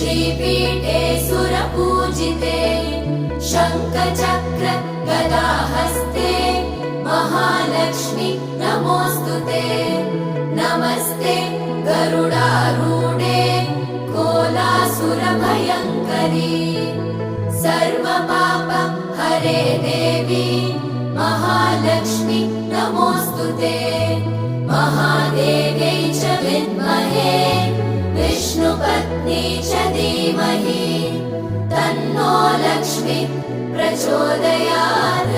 श्रीपीठे सुरपूजिते शङ्खचक्र गदाहस्ते महालक्ष्मी नमोऽस्तुते नमस्ते गरुडारूढे कोलासुरभयङ्करी सर्वपाप हरे देवी महालक्ष्मी नमोऽस्तुते महादेव्यै च विद्महे विष्णुपत्नी च धीमहि तन्नो लक्ष्मी प्रचोदयात्।